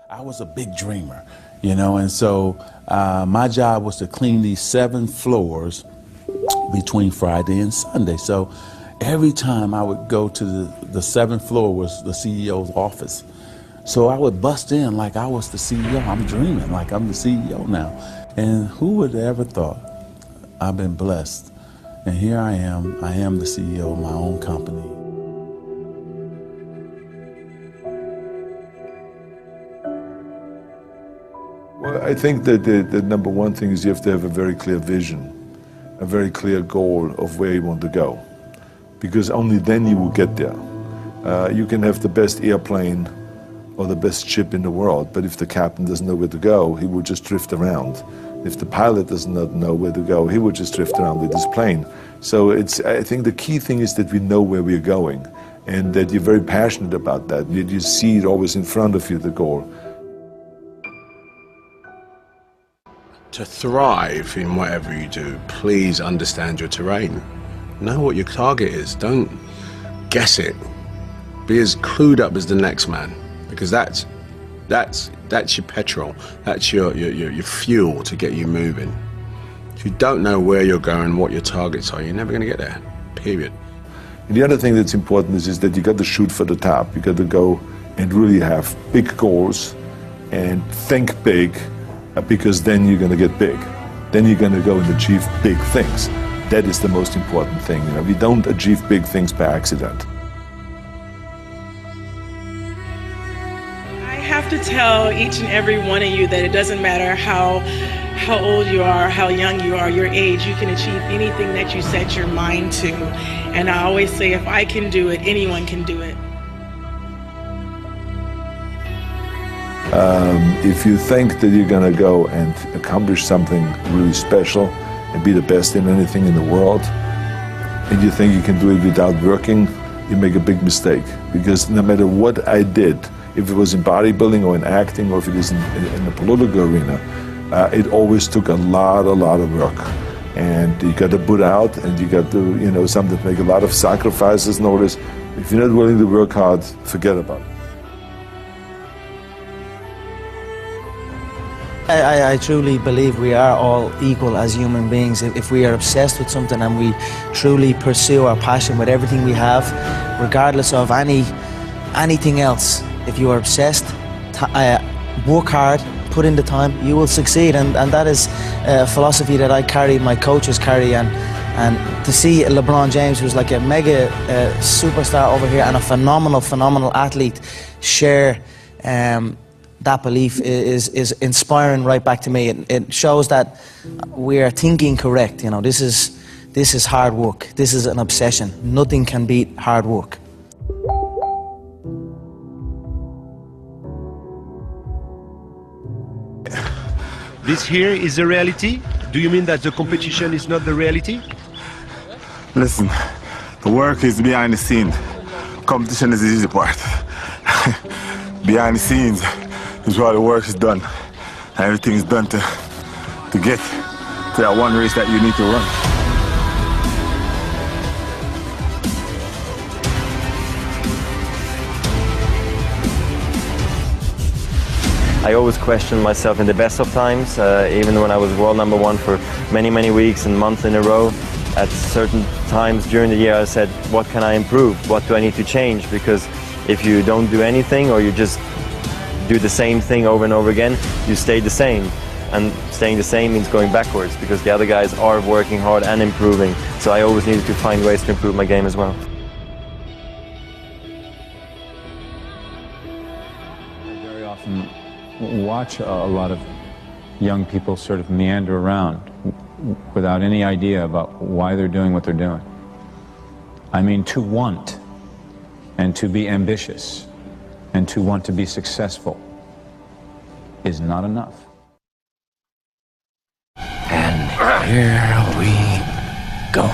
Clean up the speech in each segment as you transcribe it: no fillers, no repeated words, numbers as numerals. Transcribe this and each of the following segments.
I was a big dreamer, and so my job was to clean these 7 floors between Friday and Sunday. So every time I would go to the 7th floor was the CEO's office. So I would bust in like I was the CEO. I'm dreaming like I'm the CEO now. And who would have ever thought? I've been blessed. And here I am the CEO of my own company. Well, I think that the number one thing is you have to have a very clear vision, a very clear goal of where you want to go, because only then you will get there. You can have the best airplane or the best ship in the world, but if the captain doesn't know where to go, he will just drift around. If the pilot does not know where to go, he will just drift around with his plane. So I think the key thing is that we know where we're going and that you're very passionate about that. You see it always in front of you, the goal. To thrive in whatever you do, please understand your terrain. Know what your target is. Don't guess it. Be as clued up as the next man, because that's your petrol. That's your fuel to get you moving. If you don't know where you're going, what your targets are, you're never going to get there. Period. And the other thing that's important is that you got to shoot for the top. You got to go and really have big goals and think big. Because then you're going to get big. Then you're going to go and achieve big things. That is the most important thing. We don't achieve big things by accident. I have to tell each and every one of you that it doesn't matter how old you are, how young you are, your age, you can achieve anything that you set your mind to. And I always say, if I can do it, anyone can do it. If you think that you're going to go and accomplish something really special and be the best in anything in the world, and you think you can do it without working, you make a big mistake. Because no matter what I did, if it was in bodybuilding or in acting or if it is in the political arena, it always took a lot of work. And you got to put out, and you got to, sometimes make a lot of sacrifices. Notice, if you're not willing to work hard, forget about it. I truly believe we are all equal as human beings. If we are obsessed with something and we truly pursue our passion with everything we have, regardless of anything else, if you are obsessed, work hard, put in the time, you will succeed. And that is a philosophy that I carry, my coaches carry. And to see LeBron James, who's like a mega superstar over here and a phenomenal athlete, share that belief is inspiring right back to me. It shows that we are thinking correct. This is hard work. This is an obsession. Nothing can beat hard work. This here is the reality? Do you mean that the competition is not the reality? Listen, the work is behind the scenes. Competition is the easy part. Behind the scenes is where the work is done. Everything is done to get to that one race that you need to run. I always questioned myself in the best of times, even when I was world #1 for many weeks and months in a row. At certain times during the year I said, what can I improve? What do I need to change? Because if you don't do anything or you just do the same thing over and over again, you stay the same. And staying the same means going backwards because the other guys are working hard and improving. So I always needed to find ways to improve my game as well. I very often watch a lot of young people sort of meander around without any idea about why they're doing what they're doing. I mean, to want and to be ambitious and to want to be successful is not enough. And here we go.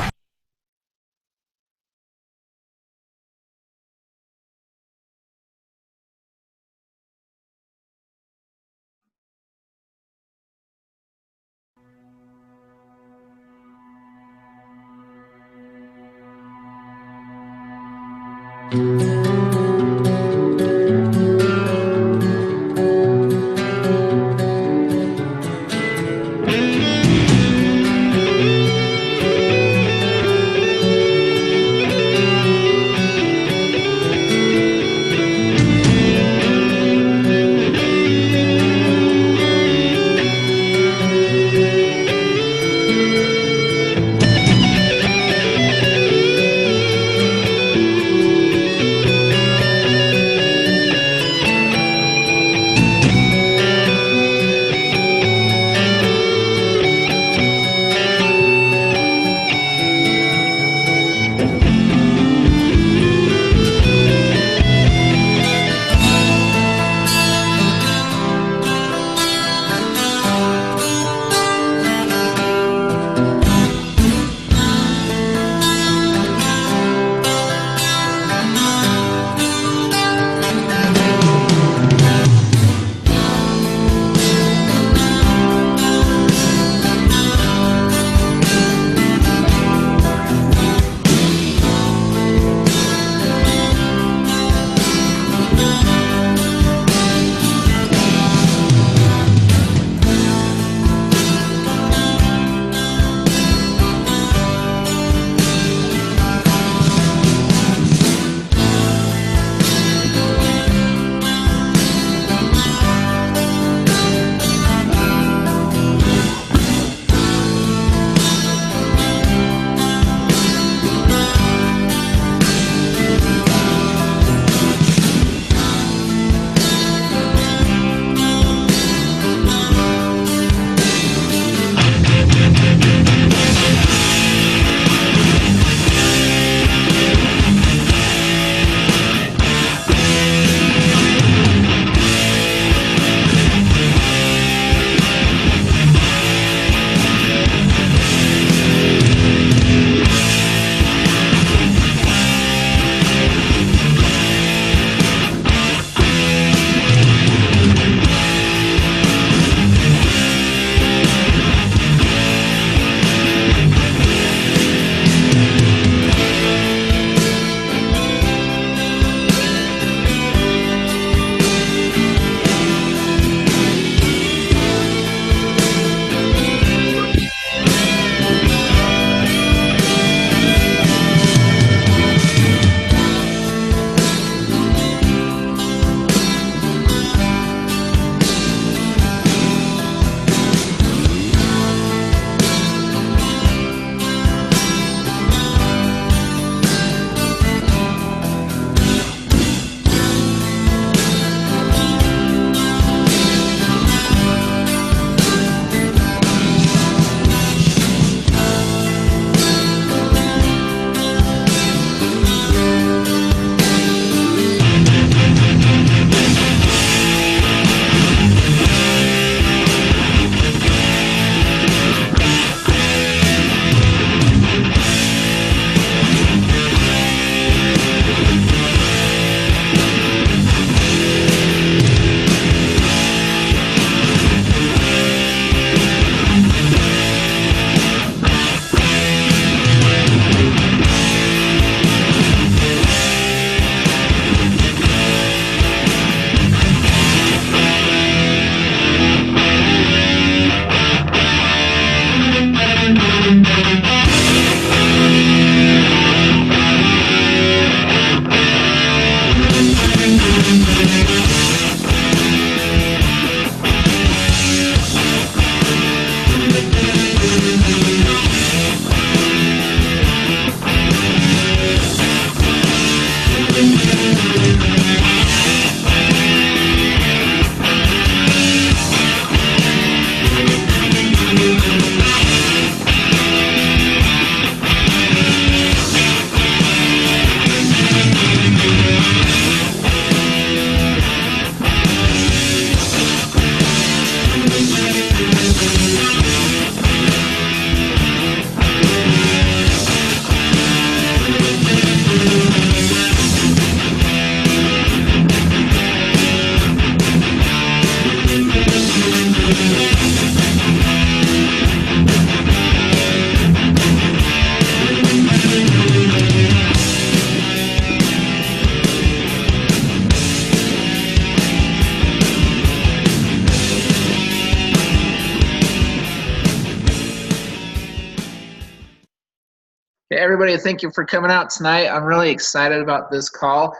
everybody, thank you for coming out tonight. I'm really excited about this call.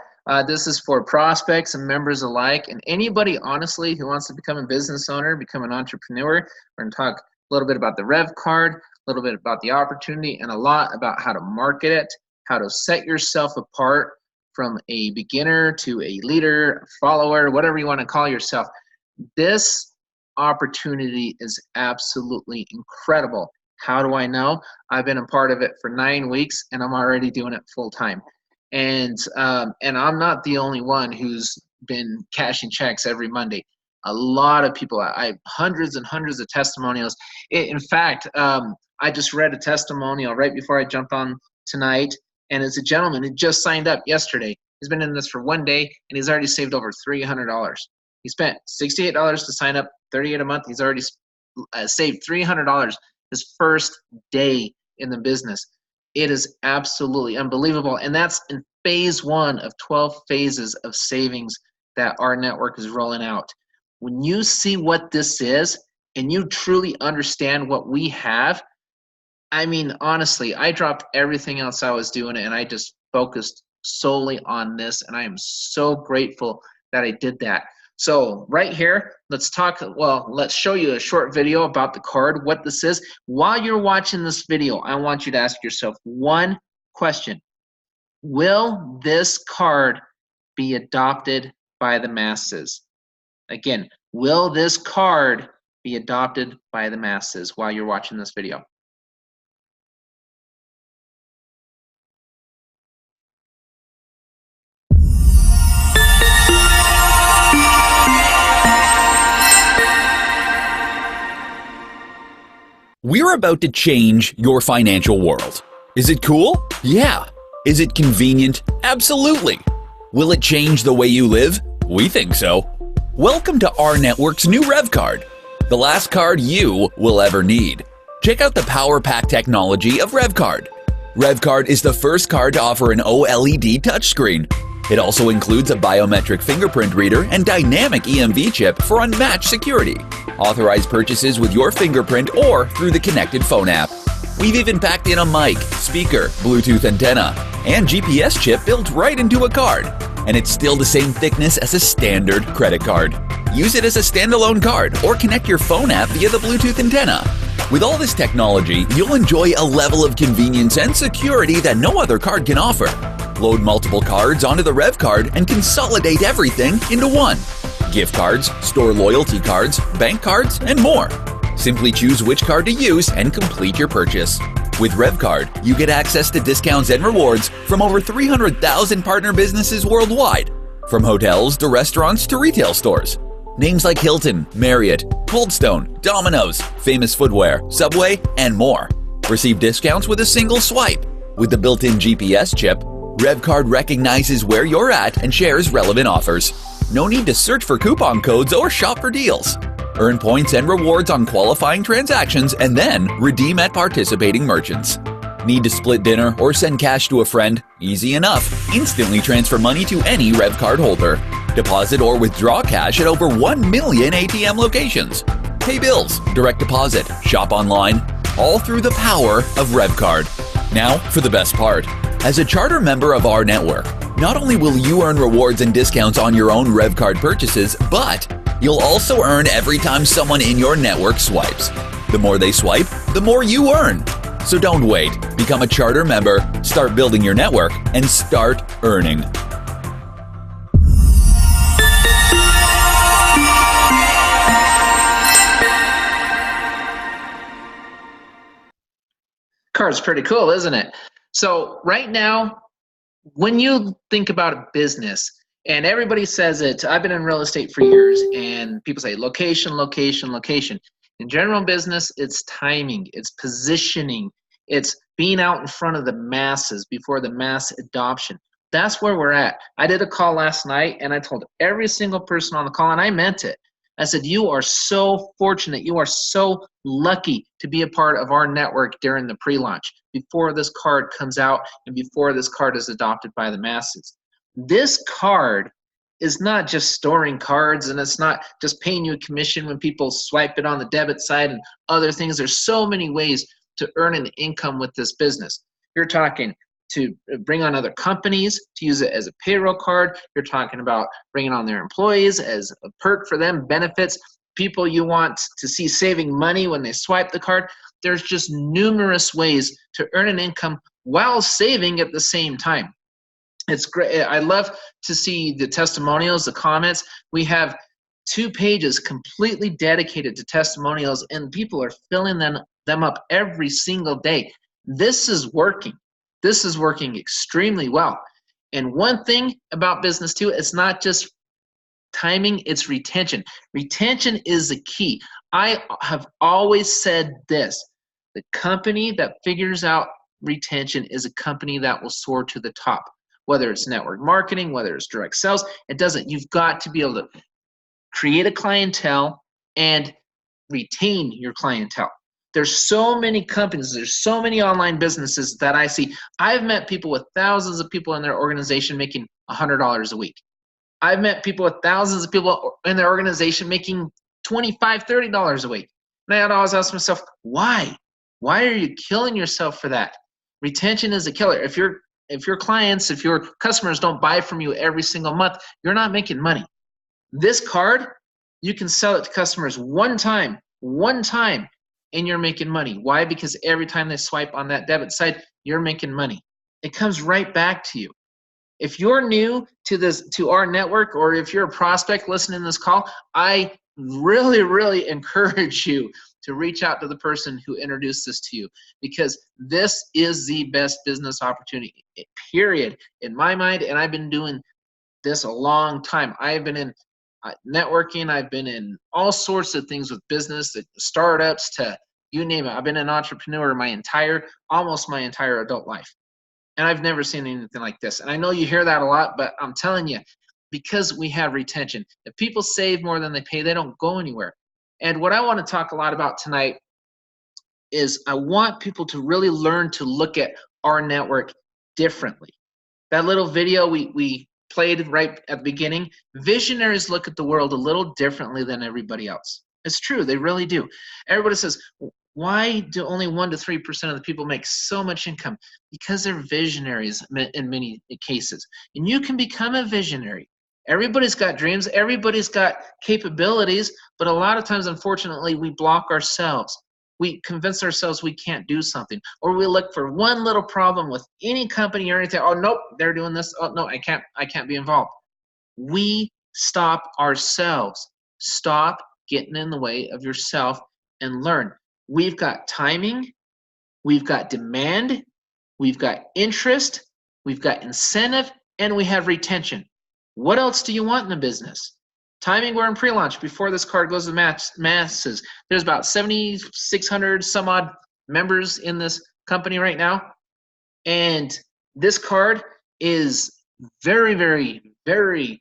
This is for prospects and members alike, and anybody, honestly, who wants to become a business owner, become an entrepreneur. We're going to talk a little bit about the revvcard, a little bit about the opportunity, and a lot about how to market it, how to set yourself apart from a beginner to a leader, follower, whatever you want to call yourself. This opportunity is absolutely incredible. How do I know? I've been a part of it for 9 weeks, and I'm already doing it full time. And I'm not the only one who's been cashing checks every Monday. A lot of people, I have hundreds and hundreds of testimonials. In fact, I just read a testimonial right before I jumped on tonight, and it's a gentleman who just signed up yesterday. He's been in this for 1 day, and he's already saved over $300. He spent $68 to sign up, $38 a month. He's already saved $300 his first day in the business. It is absolutely unbelievable, and that's in phase 1 of 12 phases of savings that our network is rolling out. When you see what this is, and you truly understand what we have, I mean, honestly, I dropped everything else I was doing, and I just focused solely on this, and I am so grateful that I did that. So right here, let's show you a short video about the card, what this is. While you're watching this video, I want you to ask yourself one question. Will this card be adopted by the masses? Again, will this card be adopted by the masses while you're watching this video? We're about to change your financial world. Is it cool? Yeah. Is it convenient? Absolutely. Will it change the way you live? We think so. Welcome to rNetwork's new revvcard, the last card you will ever need. Check out the power pack technology of revvcard. revvcard is the first card to offer an OLED touchscreen. It also includes a biometric fingerprint reader and dynamic EMV chip for unmatched security. Authorize purchases with your fingerprint or through the connected phone app. We've even packed in a mic, speaker, Bluetooth antenna, and GPS chip built right into a card. And it's still the same thickness as a standard credit card. Use it as a standalone card or connect your phone app via the Bluetooth antenna. With all this technology, you'll enjoy a level of convenience and security that no other card can offer. Load multiple cards onto the revvcard and consolidate everything into one. Gift cards, store loyalty cards, bank cards, and more. Simply choose which card to use and complete your purchase. With revvcard, you get access to discounts and rewards from over 300,000 partner businesses worldwide, from hotels to restaurants to retail stores. Names like Hilton, Marriott, Coldstone, Domino's, Famous Footwear, Subway, and more. Receive discounts with a single swipe. With the built-in GPS chip, revvcard recognizes where you're at and shares relevant offers. No need to search for coupon codes or shop for deals. Earn points and rewards on qualifying transactions and then redeem at participating merchants. Need to split dinner or send cash to a friend? Easy enough. Instantly transfer money to any revvcard holder. Deposit or withdraw cash at over 1 million ATM locations. Pay bills, direct deposit, shop online, all through the power of revvcard. Now for the best part. As a charter member of our network, not only will you earn rewards and discounts on your own revvcard purchases, but you'll also earn every time someone in your network swipes. The more they swipe, the more you earn. So don't wait. Become a charter member, start building your network, and start earning. Card's pretty cool, isn't it? So right now, when you think about a business, and everybody says it, I've been in real estate for years, and people say location, location, location. In general business, it's timing, it's positioning, it's being out in front of the masses before the mass adoption. That's where we're at. I did a call last night, and I told every single person on the call, and I meant it. I said, you are so fortunate, you are so lucky to be a part of our network during the pre-launch, before this card comes out and before this card is adopted by the masses. This card is not just storing cards, and it's not just paying you a commission when people swipe it on the debit side and other things. There's so many ways to earn an income with this business. You're talking to bring on other companies to use it as a payroll card. You're talking about bringing on their employees as a perk for them, benefits, people you want to see saving money when they swipe the card. There's just numerous ways to earn an income while saving at the same time. It's great. I love to see the testimonials, the comments. We have 2 pages completely dedicated to testimonials, and people are filling them up every single day. This is working. This is working extremely well. And one thing about business too, it's not just timing, it's retention. Retention is the key. I have always said this: the company that figures out retention is a company that will soar to the top. Whether it's network marketing, whether it's direct sales, it doesn't. You've got to be able to create a clientele and retain your clientele. There's so many companies, there's so many online businesses that I see. I've met people with thousands of people in their organization making $100 a week. I've met people with thousands of people in their organization making $25, $30 a week. And I'd always ask myself, why? Why are you killing yourself for that? Retention is a killer. If your clients, if your customers don't buy from you every single month, you're not making money. This card, you can sell it to customers one time, and you're making money. Why? Because every time they swipe on that debit side, you're making money. It comes right back to you. If you're new to our network, or if you're a prospect listening to this call, I really encourage you to reach out to the person who introduced this to you, because this is the best business opportunity, period, in my mind. And I've been doing this a long time. I've been in networking. I've been in all sorts of things with business, startups, to you name it. I've been an entrepreneur almost my entire adult life. And I've never seen anything like this. And I know you hear that a lot, but I'm telling you, because we have retention. If people save more than they pay, they don't go anywhere. And what I want to talk a lot about tonight is I want people to really learn to look at our network differently. That little video we played right at the beginning, visionaries look at the world a little differently than everybody else. It's true, they really do. Everybody says, why do only 1 to 3% of the people make so much income? Because they're visionaries in many cases. And you can become a visionary. Everybody's got dreams, everybody's got capabilities, but a lot of times, unfortunately, we block ourselves. We convince ourselves we can't do something, or we look for one little problem with any company or anything. Oh, nope, they're doing this. Oh, no, I can't be involved. We stop ourselves. Stop getting in the way of yourself and learn. We've got timing, we've got demand, we've got interest, we've got incentive, and we have retention. What else do you want in a business? Timing, we're in pre-launch before this card goes to masses. There's about 7,600 some odd members in this company right now. And this card is very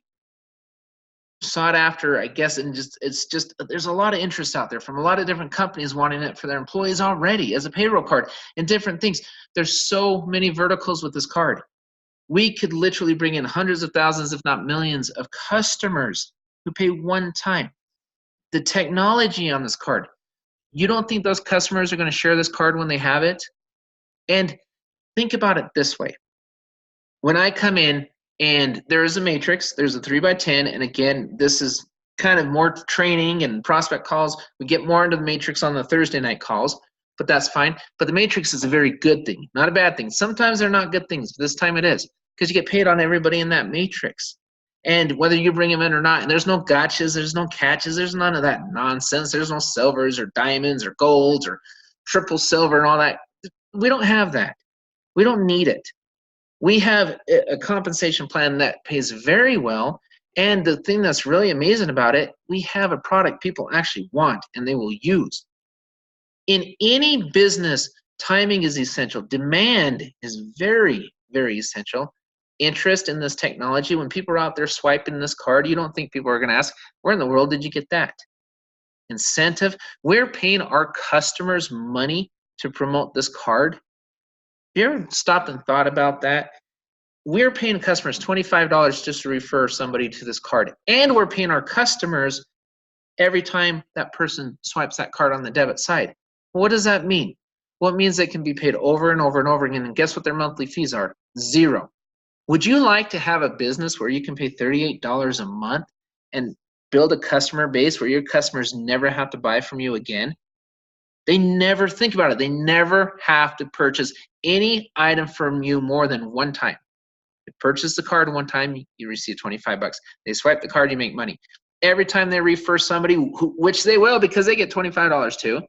sought after, I guess, and it's just there's a lot of interest out there from a lot of different companies wanting it for their employees already as a payroll card and different things. There's so many verticals with this card. We could literally bring in hundreds of thousands, if not millions, of customers who pay one time. The technology on this card, you don't think those customers are going to share this card when they have it? And think about it this way. When I come in and there is a matrix, there's a 3x10, and again, this is kind of more training and prospect calls. We get more into the matrix on the Thursday night calls, but that's fine. But the matrix is a very good thing, not a bad thing. Sometimes they're not good things, but this time it is, because you get paid on everybody in that matrix. And whether you bring them in or not, and there's no gotchas, there's no catches, there's none of that nonsense. There's no silvers or diamonds or golds or triple silver and all that. We don't have that. We don't need it. We have a compensation plan that pays very well. And the thing that's really amazing about it, we have a product people actually want and they will use. In any business, timing is essential. Demand is very essential. Interest in this technology. When people are out there swiping this card, you don't think people are going to ask, where in the world did you get that? Incentive. We're paying our customers money to promote this card. Have you ever stopped and thought about that? We're paying customers $25 just to refer somebody to this card. And we're paying our customers every time that person swipes that card on the debit side. What does that mean? Well, it means they can be paid over and over and over again. And guess what their monthly fees are? 0. Would you like to have a business where you can pay $38 a month and build a customer base where your customers never have to buy from you again? They never think about it. They never have to purchase any item from you more than one time. They purchase the card one time, you receive 25 bucks. They swipe the card, you make money. Every time they refer somebody, which they will because they get $25 too,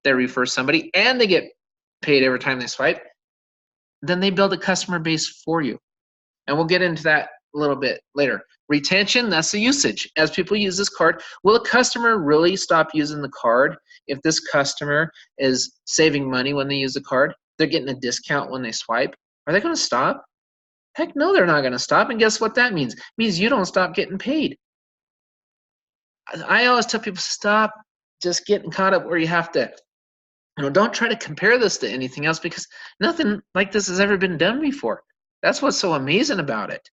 they refer somebody and they get paid every time they swipe, then they build a customer base for you. And we'll get into that a little bit later. Retention, that's the usage. As people use this card, will a customer really stop using the card if this customer is saving money when they use the card? They're getting a discount when they swipe. Are they going to stop? Heck no, they're not going to stop. And guess what that means? It means you don't stop getting paid. I always tell people, stop just getting caught up where you have to, don't try to compare this to anything else because nothing like this has ever been done before. That's what's so amazing about it.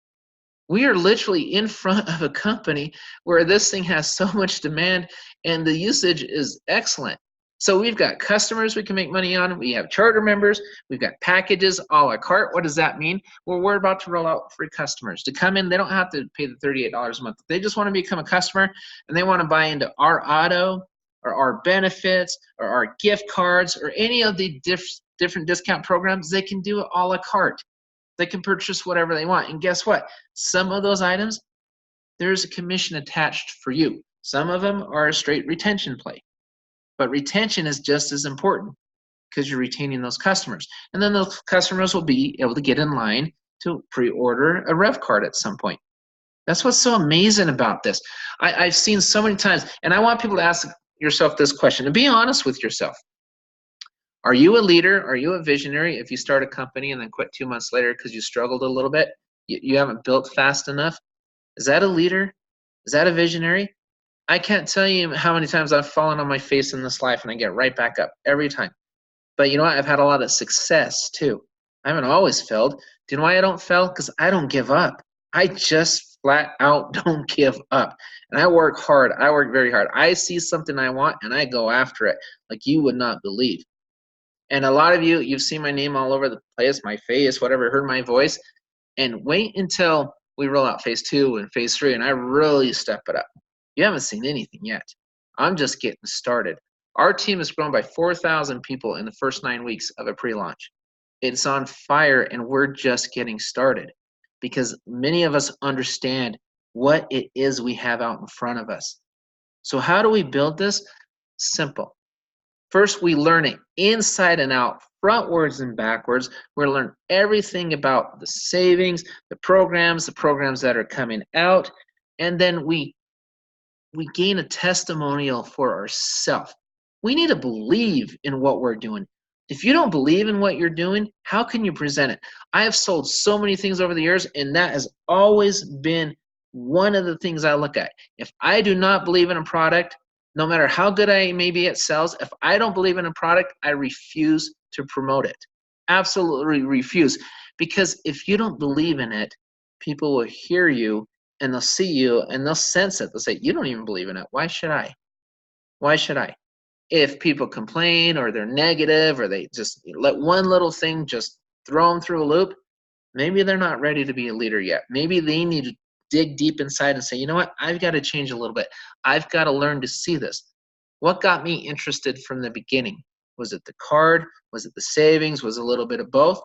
We are literally in front of a company where this thing has so much demand and the usage is excellent. So we've got customers we can make money on. We have charter members. We've got packages a la carte. What does that mean? Well, we're about to roll out free customers. To come in, they don't have to pay the $38 a month. They just want to become a customer and they want to buy into our auto or our benefits or our gift cards or any of the different discount programs. They can do it a la carte. They can purchase whatever they want. And guess what? Some of those items, there's a commission attached for you. Some of them are a straight retention play. But retention is just as important because you're retaining those customers. And then those customers will be able to get in line to pre-order a revvcard at some point. That's what's so amazing about this. I've seen so many times, and I want people to ask yourself this question, and be honest with yourself. Are you a leader? Are you a visionary? If you start a company and then quit 2 months later because you struggled a little bit, you haven't built fast enough, is that a leader? Is that a visionary? I can't tell you how many times I've fallen on my face in this life and I get right back up every time. But you know what? I've had a lot of success too. I haven't always failed. Do you know why I don't fail? Because I don't give up. I just flat out don't give up. And I work hard. I work very hard. I see something I want and I go after it like you would not believe. And a lot of you, you've seen my name all over the place, my face, whatever, heard my voice. And wait until we roll out phase 2 and phase 3 and I really step it up. You haven't seen anything yet. I'm just getting started. Our team has grown by 4,000 people in the first 9 weeks of a pre-launch. It's on fire and we're just getting started because many of us understand what it is we have out in front of us. So how do we build this? Simple. First, we learn it inside and out, frontwards and backwards. We're going to learn everything about the savings, the programs that are coming out, and then we gain a testimonial for ourselves. We need to believe in what we're doing. If you don't believe in what you're doing, how can you present it? I have sold so many things over the years, and that has always been one of the things I look at. If I do not believe in a product, no matter how good I may be at sales, if I don't believe in a product, I refuse to promote it. Absolutely refuse. Because if you don't believe in it, people will hear you and they'll see you and they'll sense it. They'll say, you don't even believe in it. Why should I? Why should I? If people complain or they're negative or they just let one little thing just throw them through a loop, maybe they're not ready to be a leader yet. Maybe they need to dig deep inside and say, you know what, I've got to change a little bit. I've got to learn to see this. What got me interested from the beginning? Was it the card? Was it the savings? Was it a little bit of both?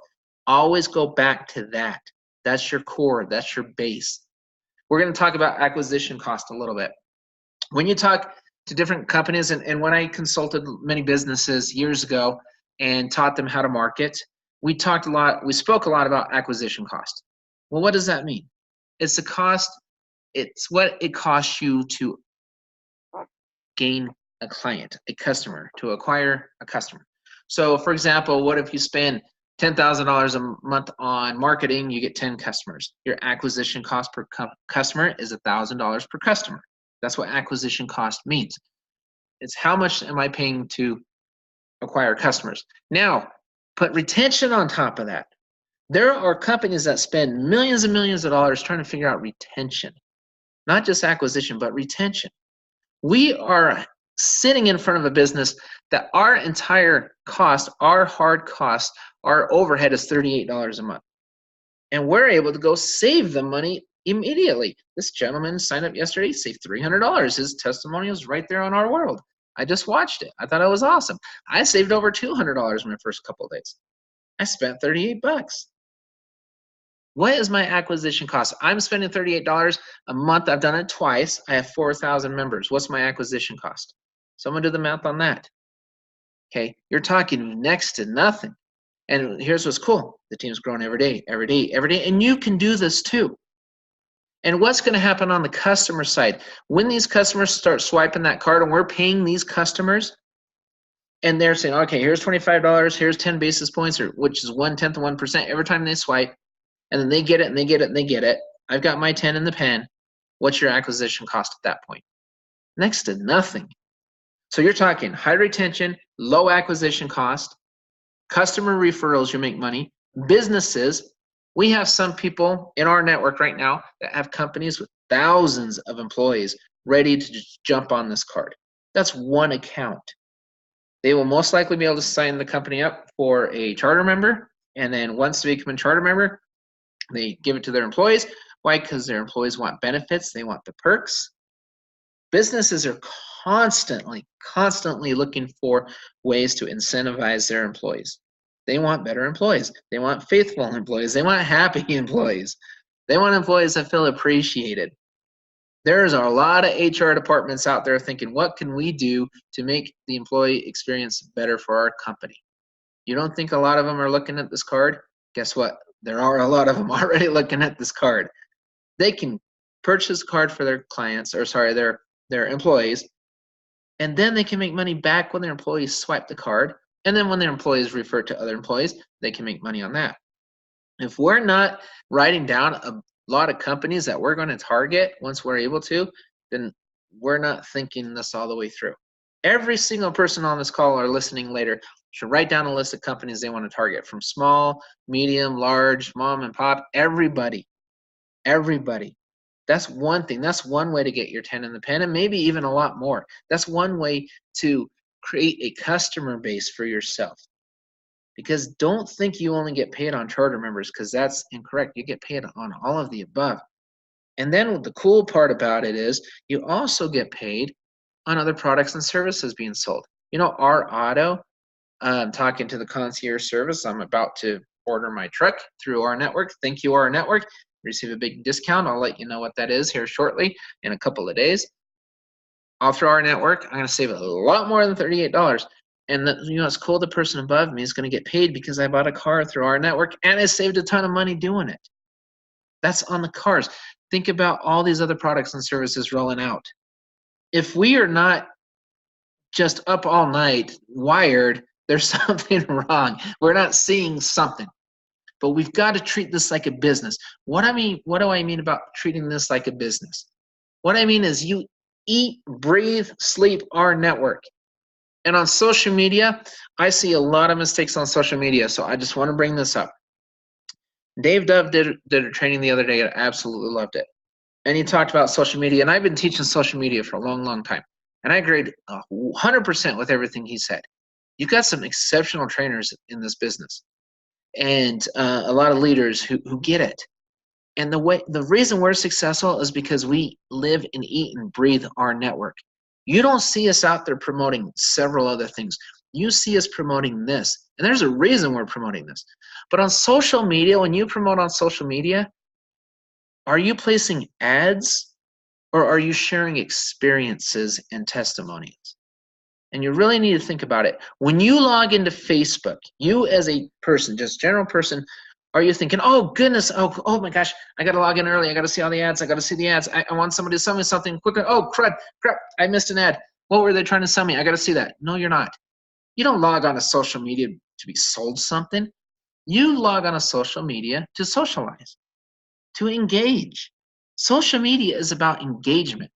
Always go back to that. That's your core. That's your base. We're going to talk about acquisition cost a little bit. When you talk to different companies, and when I consulted many businesses years ago and taught them how to market, we spoke a lot about acquisition cost. Well, what does that mean? It's the cost, it's what it costs you to gain a client, a customer, to acquire a customer. So for example, what if you spend $10,000 a month on marketing, you get 10 customers. Your acquisition cost per customer is $1,000 per customer. That's what acquisition cost means. It's how much am I paying to acquire customers. Now, put retention on top of that. There are companies that spend millions and millions of dollars trying to figure out retention. Not just acquisition, but retention. We are sitting in front of a business that our entire cost, our hard cost, our overhead is $38 a month. And we're able to go save the money immediately. This gentleman signed up yesterday, saved $300. His testimonial is right there on Our World. I just watched it. I thought it was awesome. I saved over $200 in my first couple of days. I spent 38 bucks. What is my acquisition cost? I'm spending $38 a month. I've done it twice. I have 4,000 members. What's my acquisition cost? Someone do the math on that. Okay, you're talking next to nothing. And here's what's cool. The team's growing every day, every day, every day. And you can do this too. And what's going to happen on the customer side? When these customers start swiping that card and we're paying these customers, and they're saying, okay, here's $25, here's 10 basis points, or which is 1/10 of 1% every time they swipe, and then they get it and they get it and they get it. I've got my 10 in the pen. What's your acquisition cost at that point? Next to nothing. So you're talking high retention, low acquisition cost, customer referrals, you make money, businesses. We have some people in our network right now that have companies with thousands of employees ready to just jump on this card. That's one account. They will most likely be able to sign the company up for a charter member, and then once they become a charter member, they give it to their employees. Why? Because their employees want benefits. They want the perks. Businesses are constantly looking for ways to incentivize their employees. They want better employees. They want faithful employees. They want happy employees. They want employees that feel appreciated. There's a lot of HR departments out there thinking, what can we do to make the employee experience better for our company? You don't think a lot of them are looking at this card? Guess what? There are a lot of them already looking at this card. They can purchase a card for their clients, or sorry, their employees, and then they can make money back when their employees swipe the card. And then when their employees refer to other employees, they can make money on that. If we're not writing down a lot of companies that we're going to target once we're able to, then we're not thinking this all the way through. Every single person on this call or listening later should write down a list of companies they want to target, from small, medium, large, mom and pop, everybody. Everybody. That's one thing. That's one way to get your 10 in the pen, and maybe even a lot more. That's one way to create a customer base for yourself. Because don't think you only get paid on charter members, because that's incorrect. You get paid on all of the above. And then the cool part about it is you also get paid on other products and services being sold. You know, our auto, talking to the concierge service, I'm about to order my truck through our network. Thank you, our network. Receive a big discount. I'll let you know what that is here shortly in a couple of days. All through our network, I'm going to save a lot more than $38. And you know, it's cool. The person above me is going to get paid because I bought a car through our network and I saved a ton of money doing it. That's on the cars. Think about all these other products and services rolling out. If we are not just up all night wired, there's something wrong. We're not seeing something. But we've got to treat this like a business. What do I mean about treating this like a business? What I mean is you eat, breathe, sleep our network. And on social media, I see a lot of mistakes on social media, so I just want to bring this up. Dave Dove did a training the other day, and I absolutely loved it. And he talked about social media, and I've been teaching social media for a long, long time. And I agreed 100% with everything he said. You've got some exceptional trainers in this business, and a lot of leaders who get it. And the reason we're successful is because we live and eat and breathe our network. You don't see us out there promoting several other things. You see us promoting this. And there's a reason we're promoting this. But on social media, when you promote on social media, are you placing ads or are you sharing experiences and testimonials? And you really need to think about it. When you log into Facebook, you as a person, just general person, are you thinking, oh goodness, oh my gosh, I gotta log in early, I gotta see all the ads, I gotta see the ads, I want somebody to sell me something quicker, oh crap, I missed an ad. What were they trying to sell me? I gotta see that. No, you're not. You don't log on to social media to be sold something. You log on to social media to socialize, to engage. Social media is about engagement.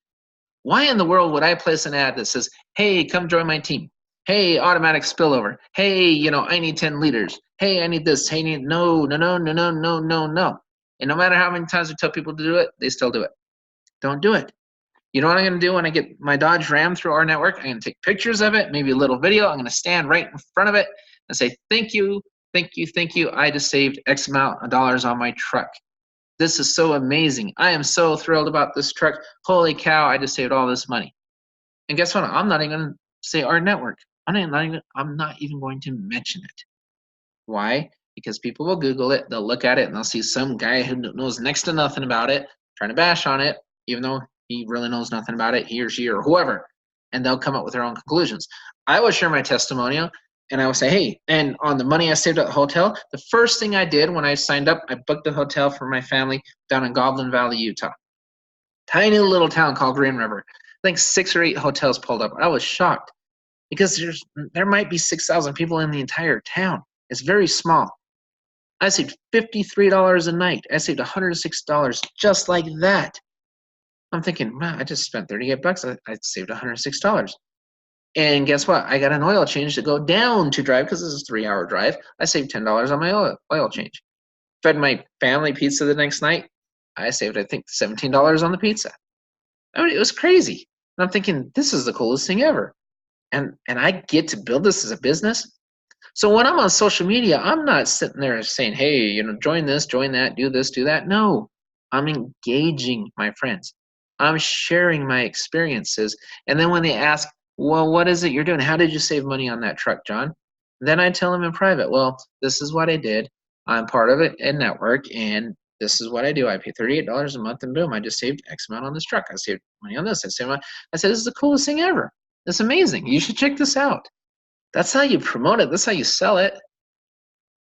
Why in the world would I place an ad that says, hey, come join my team? Hey, automatic spillover. Hey, you know, I need 10 liters. Hey, I need this. Hey, no. And no matter how many times we tell people to do it, they still do it. Don't do it. You know what I'm going to do when I get my Dodge Ram through rNetwork? I'm going to take pictures of it, maybe a little video. I'm going to stand right in front of it and say, thank you, thank you, thank you. I just saved X amount of dollars on my truck. This is so amazing. I am so thrilled about this truck. Holy cow, I just saved all this money. And guess what? I'm not even going to say rNetwork. I'm not even going to mention it. Why? Because people will Google it, they'll look at it, and they'll see some guy who knows next to nothing about it trying to bash on it, even though he really knows nothing about it, he or she or whoever, and they'll come up with their own conclusions. I will share my testimonial, and I will say, hey, and on the money I saved at the hotel, the first thing I did when I signed up, I booked a hotel for my family down in Goblin Valley, Utah. Tiny little town called Green River. I think 6 or 8 hotels pulled up. I was shocked because there might be 6,000 people in the entire town. It's very small. I saved $53 a night. I saved $106 just like that. I'm thinking, wow, I just spent 38 bucks. I saved $106. And guess what? I got an oil change to go down to drive because this is a 3-hour drive. I saved $10 on my oil change. Fed my family pizza the next night. I saved, I think, $17 on the pizza. I mean, it was crazy. And I'm thinking, this is the coolest thing ever. And I get to build this as a business. So when I'm on social media, I'm not sitting there saying, hey, join this, join that, do this, do that. No, I'm engaging my friends. I'm sharing my experiences. And then when they ask, well, what is it you're doing? How did you save money on that truck, John? Then I tell them in private, well, this is what I did. I'm part of a network, and this is what I do. I pay $38 a month, and boom, I just saved X amount on this truck. I saved money on this. I said, this is the coolest thing ever. It's amazing. You should check this out. That's how you promote it. That's how you sell it.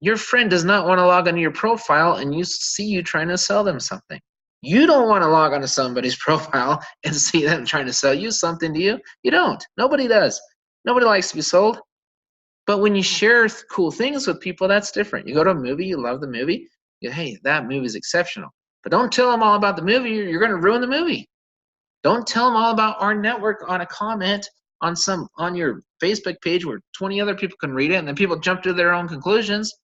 Your friend does not want to log onto your profile and you see you trying to sell them something. You don't want to log onto somebody's profile and see them trying to sell you something, do you? You don't. Nobody does. Nobody likes to be sold. But when you share cool things with people, that's different. You go to a movie, you love the movie, hey, that movie is exceptional. But don't tell them all about the movie. You're going to ruin the movie. Don't tell them all about rNetwork on a comment on your Facebook page where 20 other people can read it, and then people jump to their own conclusions.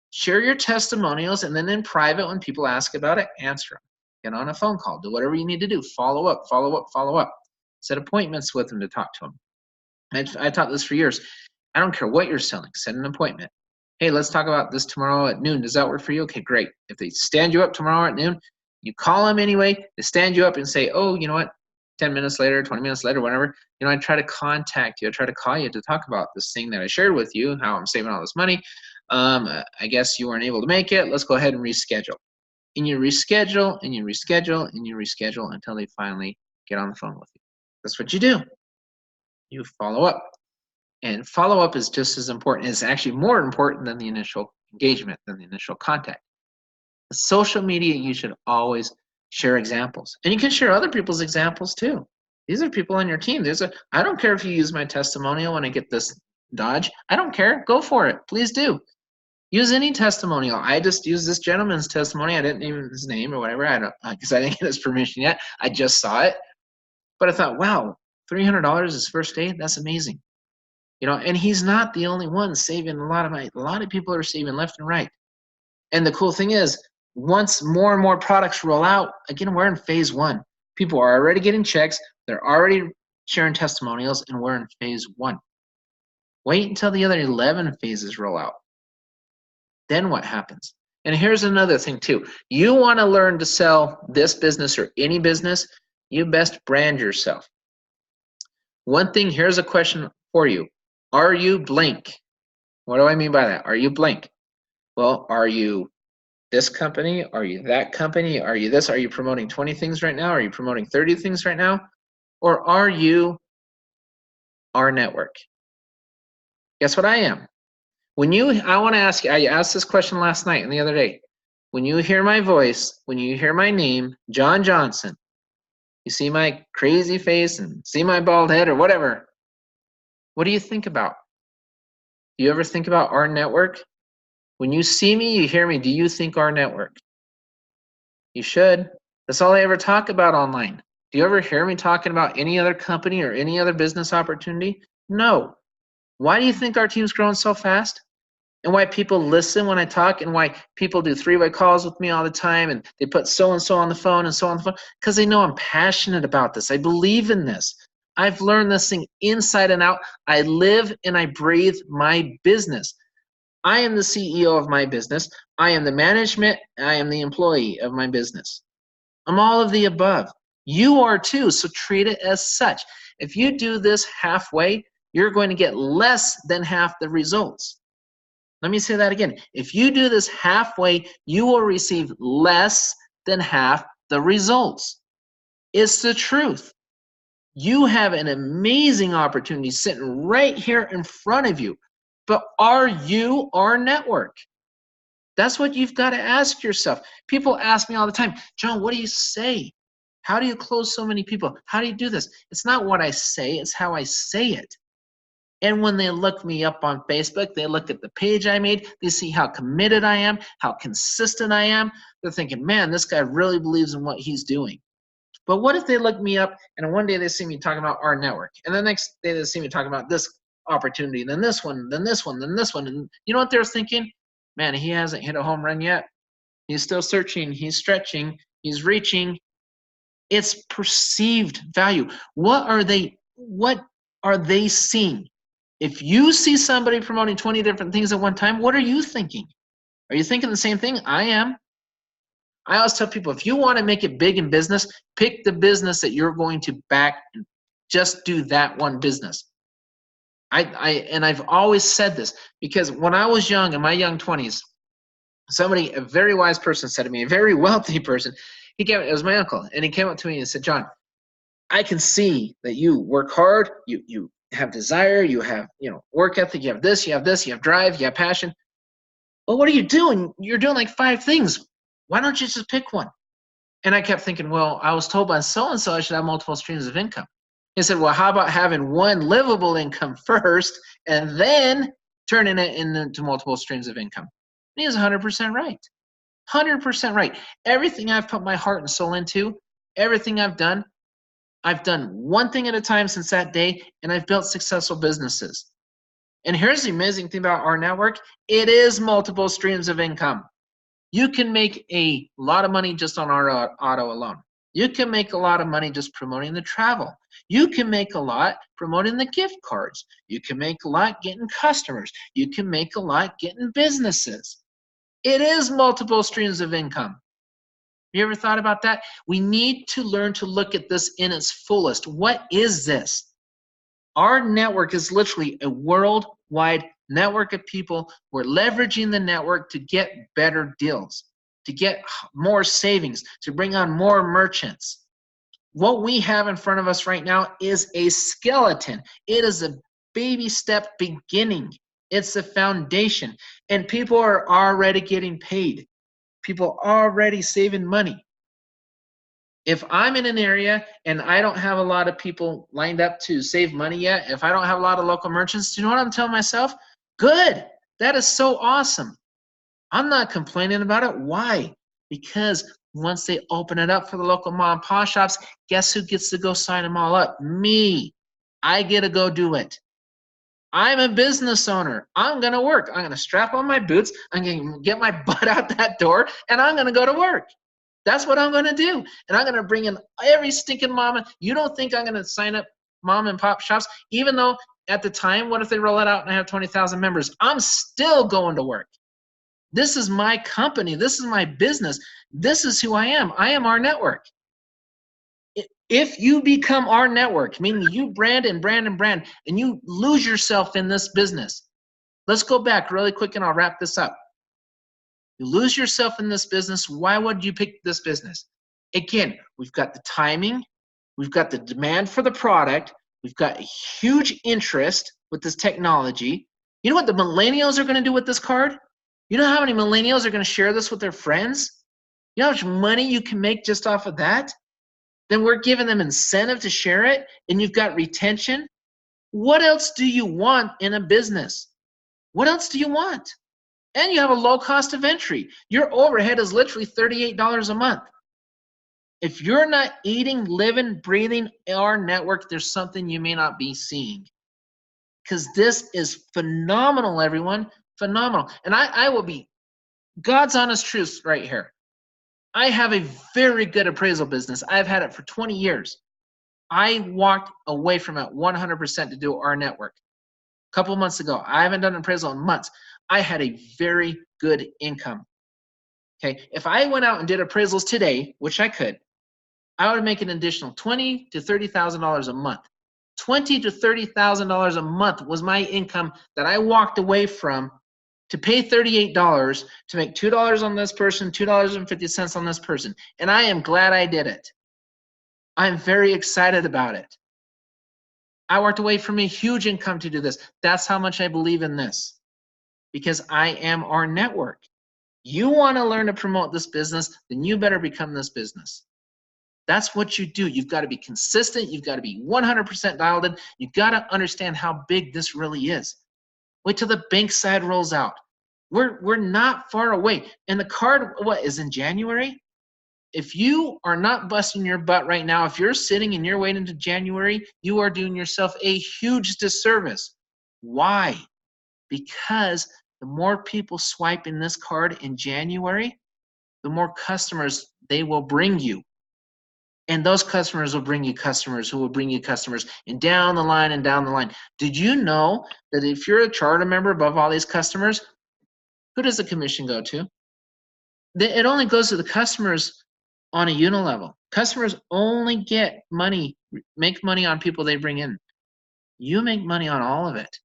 Share your testimonials, and then in private, when people ask about it, answer them. Get on a phone call. Do whatever you need to do. Follow up, follow up, follow up. Set appointments with them to talk to them. I taught this for years. I don't care what you're selling. Set an appointment. Hey, let's talk about this tomorrow at noon. Does that work for you? Okay, great. If they stand you up tomorrow at noon, you call them anyway. They stand you up and say, oh, you know what? 10 minutes later, 20 minutes later, whatever, I try to contact you. I try to call you to talk about this thing that I shared with you, how I'm saving all this money. I guess you weren't able to make it. Let's go ahead and reschedule. And you reschedule, and you reschedule, and you reschedule until they finally get on the phone with you. That's what you do. You follow up. And follow up is just as important. It's actually more important than the initial engagement, than the initial contact. With social media, you should always share examples. And you can share other people's examples too. These are people on your team. I don't care if you use my testimonial when I get this Dodge. I don't care. Go for it. Please do. Use any testimonial. I just used this gentleman's testimony. I didn't name his name or whatever. Because I didn't get his permission yet. I just saw it. But I thought, wow, $300 his first day? That's amazing. And he's not the only one saving a lot of money. A lot of people are saving left and right. And the cool thing is, once more and more products roll out, again, we're in phase 1. People are already getting checks. They're already sharing testimonials, and we're in phase 1. Wait until the other 11 phases roll out. Then what happens? And here's another thing too. You want to learn to sell this business or any business, you best brand yourself. One thing, here's a question for you. Are you blank? What do I mean by that? Are you blank? Well, are you this company? Are you that company? Are you this? Are you promoting 20 things right now? Are you promoting 30 things right now? Or are you rNetwork? Guess what I am? I want to ask you, I asked this question last night and the other day. When you hear my voice, when you hear my name, John Johnson, you see my crazy face and see my bald head or whatever, what do you think about? Do you ever think about rNetwork? When you see me, you hear me, do you think rNetwork? You should. That's all I ever talk about online. Do you ever hear me talking about any other company or any other business opportunity? No. Why do you think our team's growing so fast? and why people listen when I talk, and why people do three-way calls with me all the time, and they put so-and-so on the phone and so on the phone, because they know I'm passionate about this. I believe in this. I've learned this thing inside and out. I live and I breathe my business. I am the CEO of my business. I am the management. I am the employee of my business. I'm all of the above. You are too, so treat it as such. If you do this halfway, you're going to get less than half the results. Let me say that again. If you do this halfway, you will receive less than half the results. It's the truth. You have an amazing opportunity sitting right here in front of you. But are you our network? That's what you've got to ask yourself. People ask me all the time, John, what do you say? How do you close so many people? How do you do this? It's not what I say, it's how I say it. And when they look me up on Facebook, they look at the page I made, they see how committed I am, how consistent I am. They're thinking, man, this guy really believes in what he's doing. But what if they look me up and one day they see me talking about our network, and the next day they see me talking about this opportunity, then this one, then this one, then this one, and you know what they're thinking? Man, he hasn't hit a home run yet. He's still searching, he's stretching, he's reaching. It's perceived value. What are they seeing? If you see somebody promoting 20 different things at one time, what are you thinking? Are you thinking the same thing? I am. I always tell people, if you want to make it big in business, pick the business that you're going to back and just do that one business. I've always said this, because when I was young, in my young 20s, somebody, a very wise person said to me, a very wealthy person, it was my uncle, and he came up to me and said, John, I can see that you work hard, you have desire, you have work ethic, you have this, you have drive, you have passion. Well, what are you doing? You're doing like 5 things. Why don't you just pick one? And I kept thinking, well, I was told by so-and-so I should have multiple streams of income. He said, well, how about having one livable income first and then turning it into multiple streams of income? And he was 100% right. 100% right. Everything I've put my heart and soul into, everything I've done one thing at a time since that day, and I've built successful businesses. And here's the amazing thing about our network. It is multiple streams of income. You can make a lot of money just on our auto alone. You can make a lot of money just promoting the travel. You can make a lot promoting the gift cards. You can make a lot getting customers. You can make a lot getting businesses. It is multiple streams of income. You ever thought about that? We need to learn to look at this in its fullest. What is this? Our network is literally a worldwide network of people. We're leveraging the network to get better deals, to get more savings, to bring on more merchants. What we have in front of us right now is a skeleton. It is a baby step beginning. It's the foundation. And people are already getting paid. People are already saving money. If I'm in an area and I don't have a lot of people lined up to save money yet, if I don't have a lot of local merchants, do you know what I'm telling myself? Good. That is so awesome. I'm not complaining about it. Why? Because once they open it up for the local mom and pop shops, guess who gets to go sign them all up? Me. I get to go do it. I'm a business owner. I'm going to work. I'm going to strap on my boots. I'm going to get my butt out that door, and I'm going to go to work. That's what I'm going to do. And I'm going to bring in every stinking mama. You don't think I'm going to sign up mom and pop shops? Even though at the time, what if they roll it out and I have 20,000 members? I'm still going to work. This is my company. This is my business. This is who I am. I am our network. If you become our network, meaning you brand and brand and brand, and you lose yourself in this business, let's go back really quick and I'll wrap this up. You lose yourself in this business. Why would you pick this business? Again, we've got the timing. We've got the demand for the product. We've got a huge interest with this technology. You know what the millennials are going to do with this card? You know how many millennials are going to share this with their friends? You know how much money you can make just off of that? Then we're giving them incentive to share it, and you've got retention. What else do you want in a business? What else do you want? And you have a low cost of entry. Your overhead is literally $38 a month. If you're not eating, living, breathing our network, there's something you may not be seeing. Because this is phenomenal, everyone. phenomenal. And I will be God's honest truth right here. I have a very good appraisal business. I've had it for 20 years. I walked away from it 100% to do rNetwork. A couple of months ago, I haven't done an appraisal in months. I had a very good income. Okay, if I went out and did appraisals today, which I could, I would make an additional $20,000 to $30,000 a month. $20,000 to $30,000 a month was my income that I walked away from to pay $38 to make $2 on this person, $2.50 on this person. And I am glad I did it. I'm very excited about it. I walked away from a huge income to do this. That's how much I believe in this, because I am rNetwork. You want to learn to promote this business, then you better become this business. That's what you do. You've got to be consistent. You've got to be 100% dialed in. You've got to understand how big this really is. Wait till the bank side rolls out. We're not far away. And the card, what, is in January? If you are not busting your butt right now, if you're sitting and you're waiting to January, you are doing yourself a huge disservice. Why? Because the more people swipe in this card in January, the more customers they will bring you. And those customers will bring you customers who will bring you customers, and down the line and down the line. Did you know that if you're a charter member above all these customers, who does the commission go to? It only goes to the customers on a unilevel. Customers only get money, make money on people they bring in. You make money on all of it.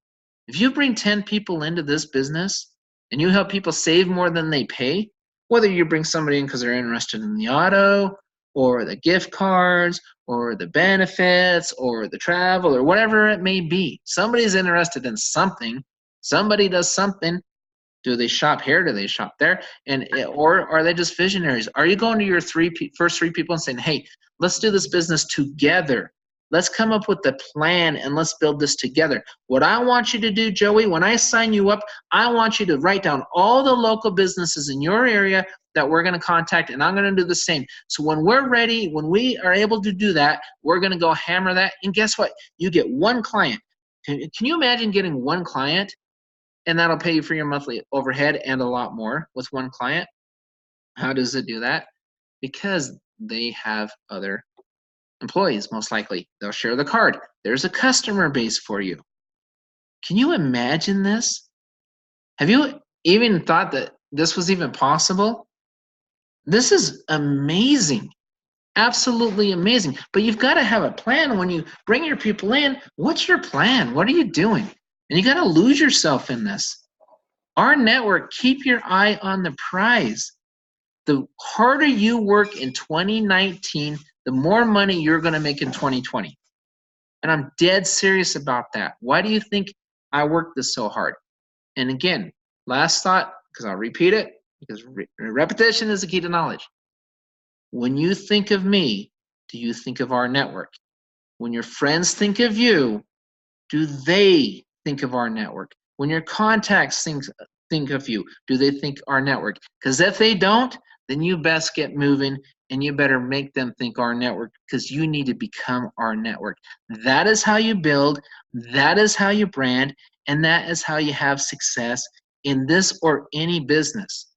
If you bring 10 people into this business and you help people save more than they pay, whether you bring somebody in because they're interested in the auto or the gift cards or the benefits or the travel or whatever it may be, somebody's interested in something. Somebody does something. Do they shop here? Do they shop there? Or are they just visionaries? Are you going to your first three people and saying, hey, let's do this business together. Let's come up with the plan and let's build this together. What I want you to do, Joey, when I sign you up, I want you to write down all the local businesses in your area that we're going to contact, and I'm going to do the same. So when we're ready, when we are able to do that, we're going to go hammer that. And guess what? You get one client. Can you imagine getting one client? And that'll pay you for your monthly overhead and a lot more with one client. How does it do that? Because they have other employees, most likely. They'll share the card. There's a customer base for you. Can you imagine this? Have you even thought that this was even possible? This is amazing. Absolutely amazing. But you've got to have a plan when you bring your people in. What's your plan? What are you doing? And you got to lose yourself in this. rNetwork, keep your eye on the prize. The harder you work in 2019, the more money you're going to make in 2020. And I'm dead serious about that. Why do you think I worked this so hard? And again, last thought, because I'll repeat it, because repetition is the key to knowledge. When you think of me, do you think of rNetwork? When your friends think of you, do they think of rNetwork? When your contacts think of you, do they think rNetwork? Because if they don't, then you best get moving and you better make them think rNetwork, because you need to become rNetwork. That is how you build, that is how you brand, and that is how you have success in this or any business.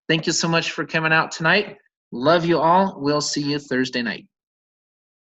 Thank you so much for coming out tonight. Love you all. We'll see you Thursday night.